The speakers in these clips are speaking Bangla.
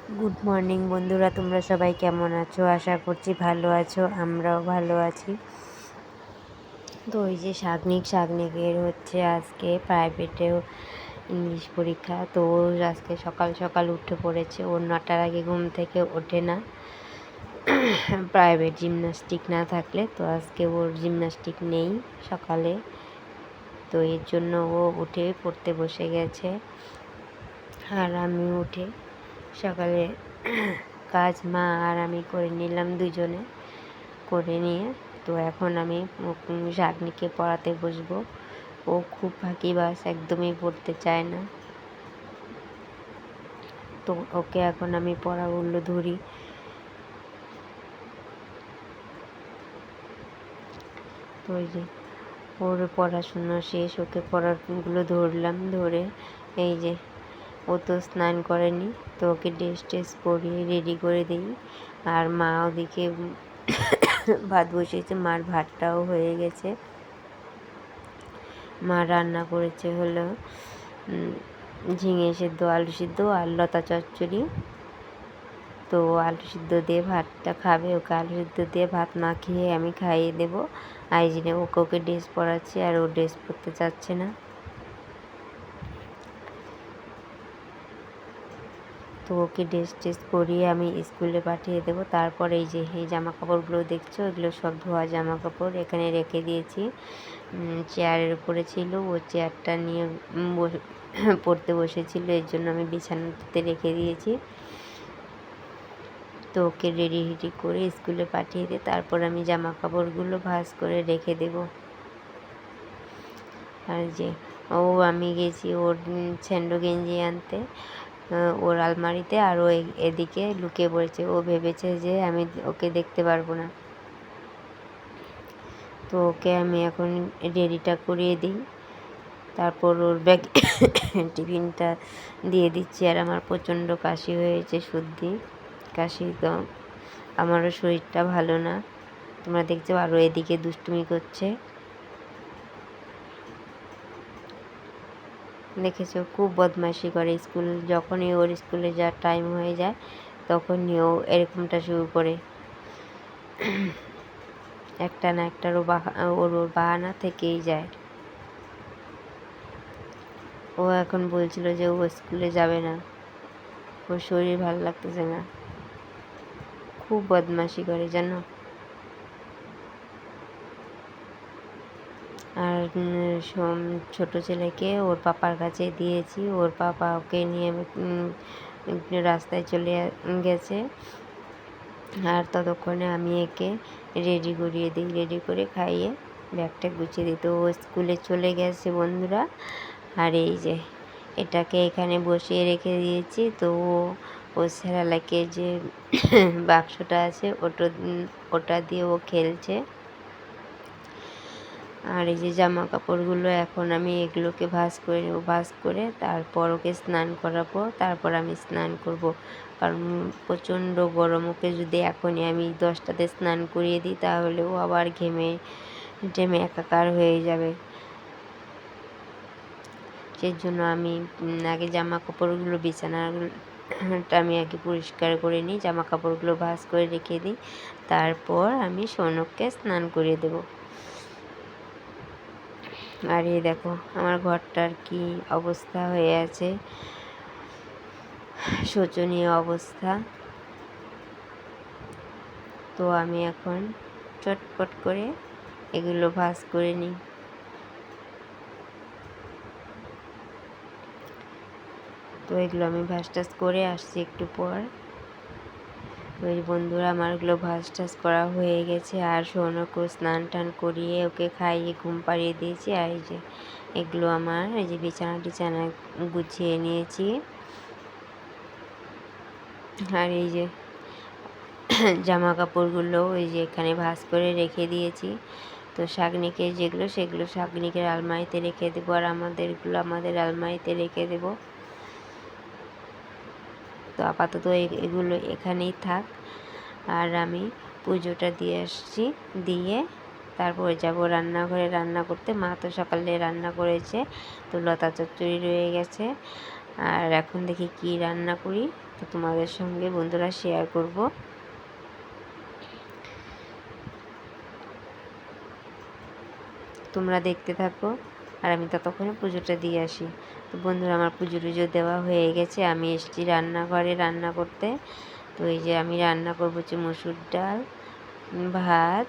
গুড মর্নিং বন্ধুরা, তোমরা সবাই কেমন আছো? আশা করছি ভালো আছো, আমরাও ভালো আছি। তো ওই যে শাগনিকের হচ্ছে আজকে প্রাইভেটেও ইংলিশ পরীক্ষা। তো ও আজকে সকাল সকাল উঠে পড়েছে, ওর 9টার আগে ঘুম থেকে ওঠে না প্রাইভেট জিমন্যাস্টিক না থাকলে। তো আজকে ওর জিমন্যাস্টিক নেই সকালে, তো এর জন্য ও উঠে পড়তে বসে গেছে। আর আমি উঠে সকালে কাজ মা আর আমি করে নিলাম, দুজনে করে নিয়ে তো এখন আমি শাগনিকে পড়াতে বসবো। ও খুব ফাঁকিবাজ, একদমই পড়তে চায় না। তো ওকে এখন আমি পড়াগুলো ধরি। তো ওই যে ওর পড়াশুনো শেষ, ওকে পড়াগুলো ধরলাম, ধরে এই যে ও তো স্নান করেনি, তো ওকে ড্রেস পরিয়ে রেডি করে দিই। আর মা ওদিকে ভাত বসিয়েছে, মার ভাতটাও হয়ে গেছে। মা রান্না করেছে হলো ঝিঙে সেদ্ধ, আলু সিদ্ধ আর লতা চচ্চড়ি। তো আলু সিদ্ধ দিয়ে ভাতটা খাবে, ওকে আলু সিদ্ধ দিয়ে ভাত না খেয়ে আমি খাইয়ে দেবো। আইজিনে ওকে ড্রেস পরাচ্ছি, আর ও ড্রেস পরতে চাচ্ছে না। তো ওকে ড্রেস পরিয়ে আমি স্কুলে পাঠিয়ে দেবো। তারপর এই যে এই জামা কাপড়গুলো দেখছো, এগুলো সব ধোয়া জামা কাপড় এখানে রেখে দিয়েছি। চেয়ারের উপরে ছিল, ও চেয়ারটা নিয়ে পড়তে বসেছিল, এর জন্য আমি বিছানাতে রেখে দিয়েছি। তো ওকে রেডি করে স্কুলে পাঠিয়ে দিয়ে তারপর আমি জামা কাপড়গুলো ভাঁজ করে রেখে দেব। আর যে আমি গেছি ওর স্যান্ডো গেঞ্জি আনতে ওর আলমারিতে, আর ও এদিকে লুকিয়ে পড়েছে। ও ভেবেছে যে আমি ওকে দেখতে পারবো না। তো ওকে আমি এখন রেডিটা করিয়ে দিই, তারপর ওর ব্যাগ টিফিনটা দিয়ে দিচ্ছি। আর আমার প্রচণ্ড কাশি হয়েছে, সর্দি কাশি, তো আমারও শরীরটা ভালো না। তোমরা দেখছো আরও এদিকে দুষ্টুমি করছে, দেখেছো খুব বদমাইশি করে। যখনই ওর স্কুলে যাওয়ার টাইম হয়ে যায় তখনই ও এরকমটা শুরু করে। একটা না একটারও ওর বাহানা থেকেই যায়। ও এখন বলছিল যে ও স্কুলে যাবে না, ওর শরীর ভালো লাগতেছে না। খুব বদমাইশি করে জানো। আর ছোট ছেলেকে ওর পাপার কাছে দিয়েছি, ওর পাপা ওকে নিয়ে রাস্তায় চলে গেছে। আর ততক্ষণে আমি একে রেডি করিয়ে দিই, রেডি করে খাইয়ে ব্যাগটা গুছিয়ে দিই। তো ও স্কুলে চলে গেছে বন্ধুরা। আর এই যে এটাকে এখানে বসিয়ে রেখে দিয়েছি। তো ও সেরালাকে যে বাক্সটা আছে ওটা দিয়ে ও খেলছে। আর এই যে জামা কাপড়গুলো এখন আমি এগুলোকে ভাঁজ করে তারপর ওকে স্নান করাবো। তারপর আমি স্নান করব, কারণ প্রচণ্ড গরম। ওকে যদি এখনই আমি 10টাতে স্নান করিয়ে দিই তাহলে ও আবার টেমে একাকার হয়ে যাবে। সেই জন্য আমি আগে জামা কাপড়গুলো বিছানাটা আমি আগে পরিষ্কার করে নিই, জামা কাপড়গুলো ভাঁজ করে রেখে দিই। তারপর আমি সৌনককে স্নান করিয়ে দেবো। আর এই দেখো আমার ঘরটার কি অবস্থা হয়ে আছে, শোচনীয় অবস্থা। তো আমি এখন চটপট করে এগুলো ভাঁজ করে নিই। তো এগুলো আমি ভাঁজ টাজ করে আসছি একটু পর। ওই বন্ধুরা আমার এগুলো ভাঁজ টাজ করা হয়ে গেছে। আর সৌনকও স্নান টান করিয়ে ওকে খাইয়ে ঘুম পাড়িয়ে দিয়েছি। আর এই যে এগুলো আমার এই যে বিছানা গুছিয়ে নিয়েছি। আর এই যে জামা কাপড়গুলো ওই যে এখানে ভাঁজ করে রেখে দিয়েছি। তো শাগনিকের সেগুলো শাগনিকের আলমারিতে রেখে দেবো, আর আমাদেরগুলো আমাদের আলমারিতে রেখে দেবো। তো আপাতত এগুলো এখানেই থাক। আর আমি পুজোটা দিয়ে আসছি, দিয়ে তারপর যাব রান্নাঘরে রান্না করতে। মা তো সকালে রান্না করেছে, তো লতা চচ্চড়ি রয়ে গেছে। আর এখন দেখি কি রান্না করি। তো তোমাদের সঙ্গে বন্ধুরা শেয়ার করব। তোমরা দেখতে থাকো আর আমি ততক্ষণে পুজোটা দিয়ে আসি। তো বন্ধুরা, আমার পুজো টুজো দেওয়া হয়ে গেছে, আমি এসেছি রান্নাঘরে রান্না করতে। তো এই যে আমি রান্না করবো হচ্ছে মসুর ডাল, ভাত,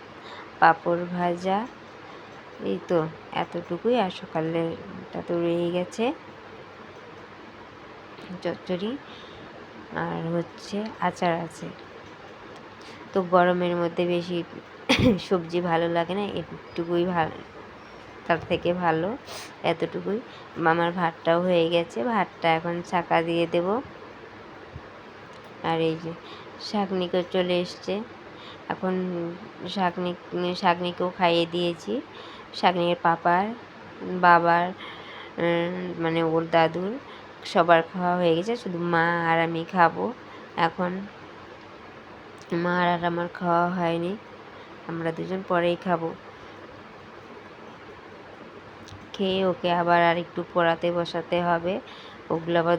পাঁপড় ভাজা, এই তো এতটুকুই। আর সকালেরটা তো রয়েই গেছে, চচ্চড়ি আর হচ্ছে আচার আছে। তো গরমের মধ্যে বেশি সবজি ভালো লাগে না, একটুকুই ভালো, তার থেকে ভালো এতটুকুই। আমার ভাতটাও হয়ে গেছে, ভাতটা এখন ছাঁকা দিয়ে দেব। আর এই যে শাকনিকও চলে এসছে, এখন শাকনিকেও খাইয়ে দিয়েছি। শাকনিকের পাপার, বাবার, মানে ওর দাদুর সবার খাওয়া হয়ে গেছে, শুধু মা আর আমি খাবো এখন। মা আর আমার খাওয়া হয়নি, আমরা দুজন পরেই খাবো। খেয়ে ওকে আবার আর একটু পড়াতে বসাতে হবে। ওগুলো আবার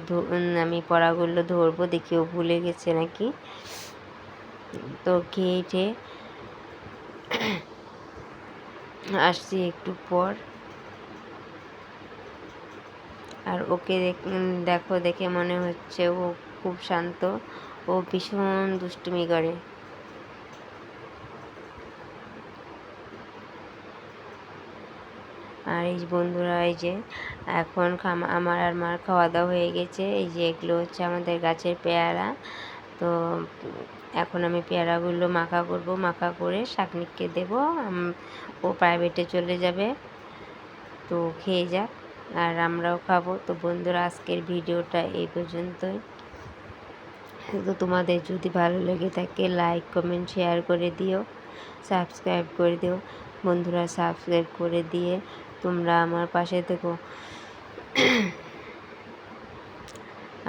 আমি পড়াগুলো ধরবো, দেখি ও ভুলে গেছে নাকি। তো খেয়ে আসছি একটু পর। আর ওকে দেখো, দেখে মনে হচ্ছে ও খুব শান্ত, ও ভীষণ দুষ্টুমি করে। আর এই বন্ধুরা, এই যে এখন আমার আর মার খাওয়া দাওয়া হয়ে গেছে। এই যে এগুলো হচ্ছে আমাদের গাছের পেয়ারা। তো এখন আমি পেয়ারাগুলো মাখা করব, মাখা করে শাকনিককে দেব, ও প্রাইভেটে চলে যাবে। তো খেয়ে যাক আর আমরাও খাবো। তো বন্ধুরা, আজকের ভিডিওটা এই পর্যন্তই। তো তোমাদের যদি ভালো লেগে থাকে লাইক কমেন্ট শেয়ার করে দিও, সাবস্ক্রাইব করে দিও বন্ধুরা। সাবস্ক্রাইব করে দিয়ে তোমরা আমার পাশে থেকো।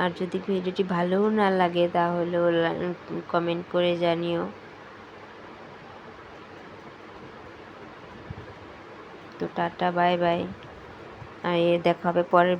আর যদি ভিডিওটি ভালোও না লাগে তাহলেও কমেন্ট করে জানিও। তো টাটা, বাই বাই। আর দেখা হবে পরের